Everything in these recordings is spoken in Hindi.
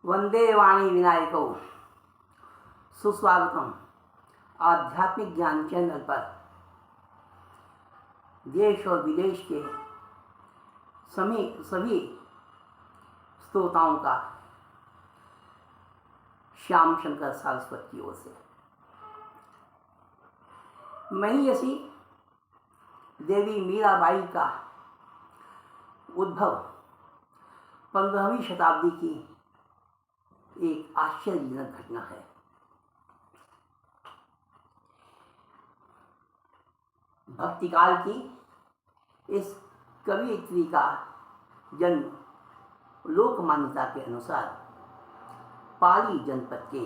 वंदे वाणी विनायको सुस्वागतम। आध्यात्मिक ज्ञान चैनल पर देश और विदेश के सभी श्रोताओं का श्याम शंकर सारस्वत की ओर से महीयसी देवी मीराबाई का उद्भव 15वीं शताब्दी की एक आश्चर्यजनक घटना है। भक्तिकाल की इस कवयित्री का जन्म लोक मान्यता के अनुसार पाली जनपद के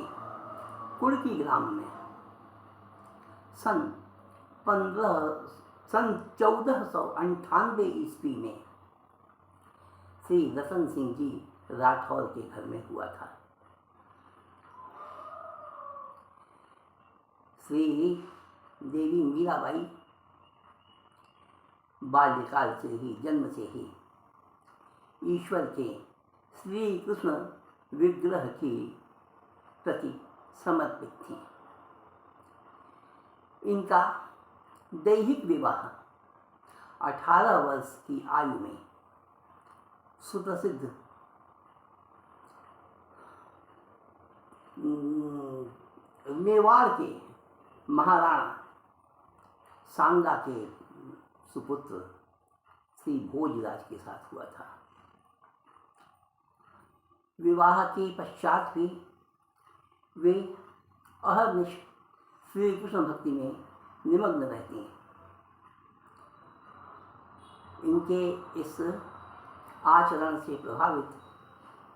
कुड़की ग्राम में सन 1498 ईस्वी में श्री रतन सिंह जी राठौर के घर में हुआ था। श्री देवी मीराबाई बाल्यकाल से ही, जन्म से ही ईश्वर के श्री कृष्ण विग्रह के प्रति समर्पित थी। इनका दैहिक विवाह 18 वर्ष की आयु में सुप्रसिद्ध मेवाड़ के महाराणा सांगा के सुपुत्र श्री भोजराज के साथ हुआ था। विवाह के पश्चात भी वे अहर्निश श्री कृष्ण भक्ति में निमग्न रहते हैं। इनके इस आचरण से प्रभावित,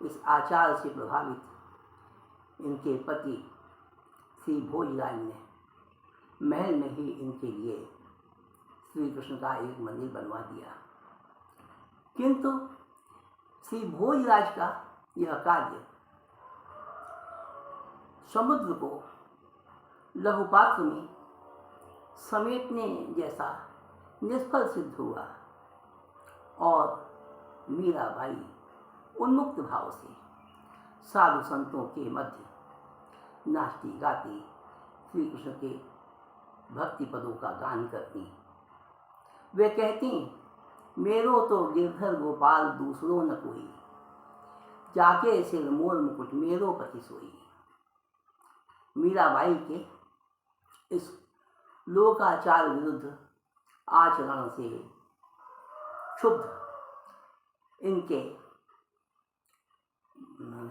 इस आचार से प्रभावित इनके पति श्री भोजराज ने महल में ही इनके लिए श्री कृष्ण का एक मंदिर बनवा दिया। किंतु श्री भोजराज का यह कार्य समुद्र को लघुपात्र में समेटने जैसा निष्फल सिद्ध हुआ और मीराबाई उन्मुक्त भाव से साधु संतों के मध्य नाचती गाती श्री कृष्ण के भक्ति पदों का गान करती। वे कहती, मेरो तो गिरधर गोपाल दूसरो न कोई, जाके सिर मोर मुकुट मेरो पति सोई। मीराबाई के इस लोकाचार विरुद्ध आचरण से क्षुब्ध इनके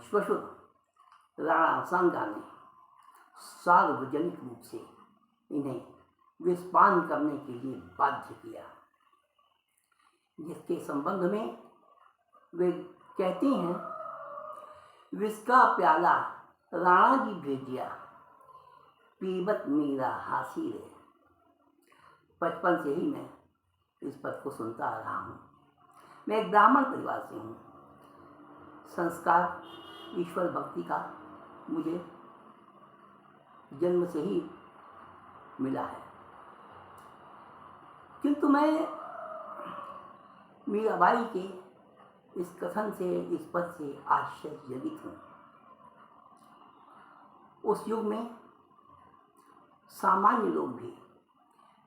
श्वशुर राणा सांगा ने सार्वजनिक रूप से इन्हें विषपान करने के लिए बाध्य किया, जिसके संबंध में वे कहती हैं, विष का प्याला राणा जी भेजिया, पीबत मीरा हासी रे। बचपन से ही मैं इस पद को सुनता आ रहा हूँ। मैं एक ब्राह्मण परिवार से हूँ। संस्कार ईश्वर भक्ति का मुझे जन्म से ही मिला है, किंतु मैं मीराबाई के इस कथन से, इस पद से आश्चर्यचकित हूँ। उस युग में सामान्य लोग भी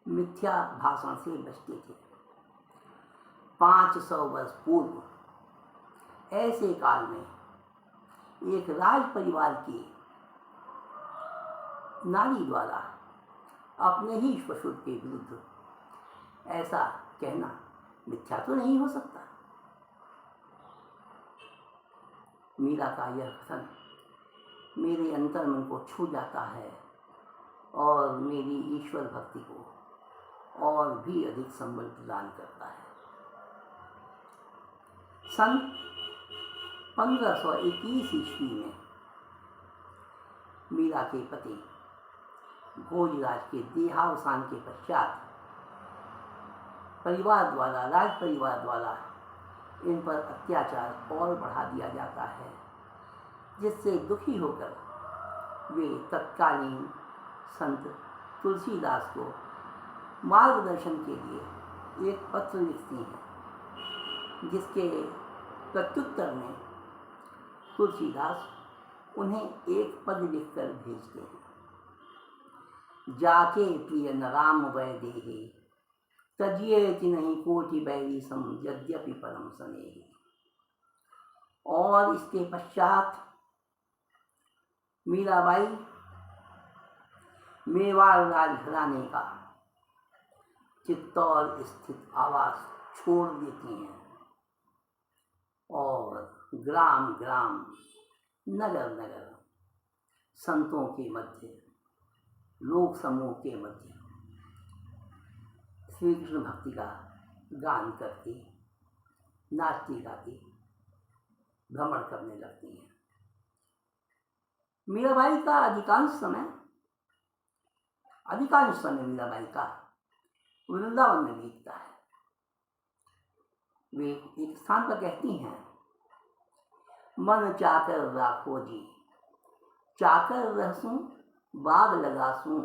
मिथ्या भाषण से बचते थे। 500 वर्ष पूर्व ऐसे काल में एक राज परिवार की नारी द्वारा अपने ही श्वशुर के विरुद्ध ऐसा कहना मिथ्या तो नहीं हो सकता। मीरा का यह कथन मेरे अंतर्मन को छू जाता है और मेरी ईश्वर भक्ति को और भी अधिक संबल प्रदान करता है। सन 1521 ईस्वी में मीरा के पति भोजराज के देहावसान के पश्चात राज परिवार द्वारा इन पर अत्याचार और बढ़ा दिया जाता है, जिससे दुखी होकर वे तत्कालीन संत तुलसीदास को मार्गदर्शन के लिए एक पत्र लिखती हैं, जिसके प्रत्युत्तर में तुलसीदास उन्हें एक पद लिखकर भेजते हैं, जाके प्रिय न राम वै देहे, तजिए नहीं कोटि बैरी सम यद्यपि परम स्नेही। और इसके पश्चात मीराबाई मेवाड़ राजघराने का चित्तौड़ स्थित आवास छोड़ देती हैं और ग्राम ग्राम, नगर नगर, संतों के मध्य, लोक समूह के मध्य श्री कृष्ण भक्ति का गान करती, नाचती गाती भ्रमण करने लगती हैं। मीराबाई का अधिकांश समय मीराबाई का वृंदावन में बीतता है। वे एक स्थान पर कहती हैं, मन चाकर राखो जी, चाकर रहसूं बाग लगासूं,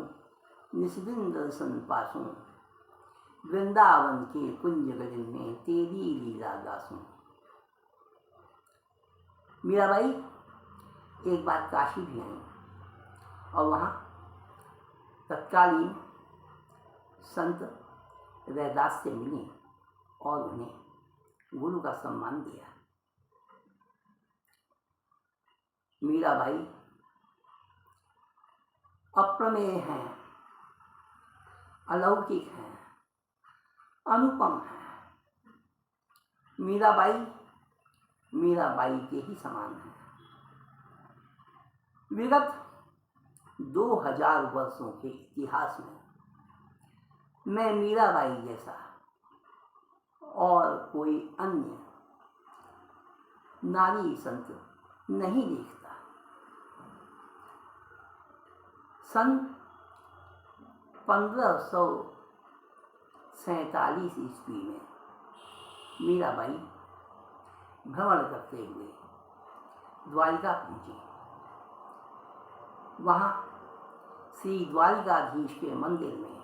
निस्दिन दर्शन पासूं, वृंदावन के कुंज गगन में तेरी लीला गासूं। मीराबाई एक बार काशी भी आई और वहाँ तत्कालीन संत रैदास से मिली और उन्हें गुरु का सम्मान दिया। मीराबाई अप्रमेय हैं, अलौकिक हैं, अनुपम हैं। मीराबाई के ही समान हैं। विगत 2000 वर्षों के इतिहास में मैं मीराबाई जैसा और कोई अन्य नारी संत नहीं देखता। सन 1547 ईस्वी में मीराबाई भ्रमण करते हुए द्वारिका पहुंची। वहाँ श्री द्वारिकाधीश के मंदिर में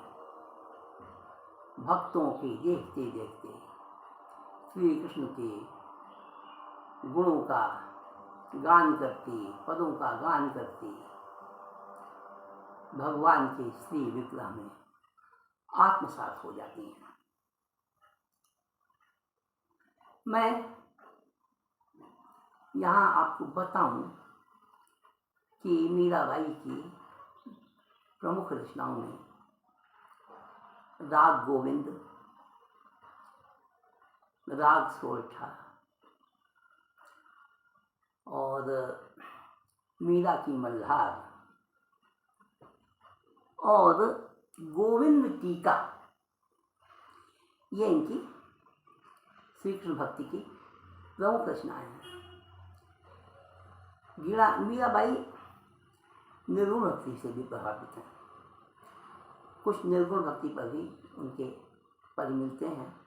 भक्तों के देखते देखते श्री कृष्ण के गुणों का गान करती, पदों का गान करती भगवान के श्री विग्रह में आत्मसात हो जाती हैं। मैं यहाँ आपको बताऊं कि मीराबाई की प्रमुख रचनाओं में राग गोविंद, राग सोरठा और मीरा की मल्हार और गोविंद टीका, ये इनकी श्री कृष्ण भक्ति की प्रमुख रचनाएं हैं। मीराबाई निर्गुण भक्ति से भी प्रभावित हैं। कुछ निर्गुण भक्ति पर भी उनके पद मिलते हैं।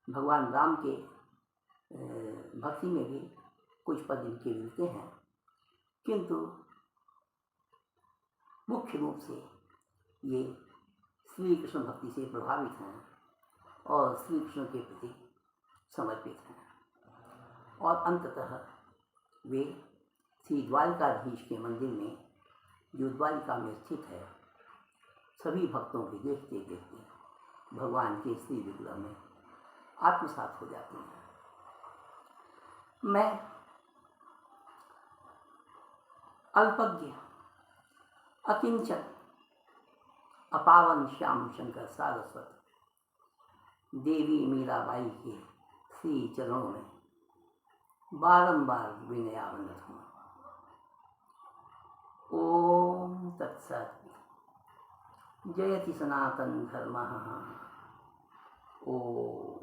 भगवान राम के भक्ति में भी कुछ पद इनके मिलते हैं, किंतु मुख्य रूप से ये श्री कृष्ण भक्ति से प्रभावित हैं और श्री कृष्ण के प्रति समर्पित हैं। और अंततः वे श्री द्वारिकाधीश के मंदिर में, जो द्वारिका में स्थित है, सभी भक्तों के देखते देखते भगवान के श्री विग्रह में आत्मसात हो जाती हैं। मैं अल्पज्ञ, अकिंचन, अपावन श्याम शंकर सारस्वत देवी मीराबाई के श्री चरणों में बारंबार विनयावनत हूँ। ओम तत्सत। जयति सनातन धर्मः। ओम।